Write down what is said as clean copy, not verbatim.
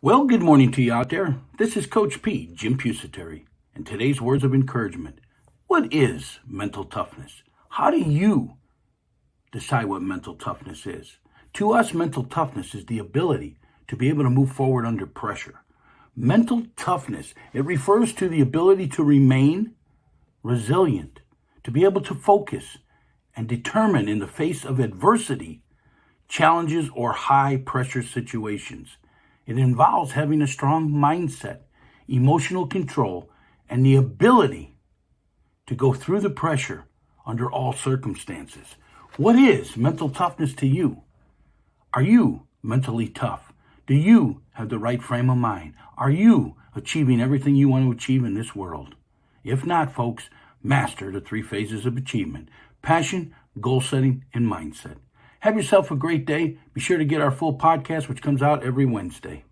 Well, good morning to you out there. This is Coach P, Jim Pusateri, and today's words of encouragement. What is mental toughness? How do you decide what mental toughness is? To us, mental toughness is the ability to be able to move forward under pressure. Mental toughness, it refers to the ability to remain resilient, to be able to focus and determine in the face of adversity, challenges, or high pressure situations. It involves having a strong mindset, emotional control, and the ability to go through the pressure under all circumstances. What is mental toughness to you? Are you mentally tough? Do you have the right frame of mind? Are you achieving everything you want to achieve in this world? If not, folks, master the 3 phases of achievement: passion, goal setting, and mindset. Have yourself a great day. Be sure to get our full podcast, which comes out every Wednesday.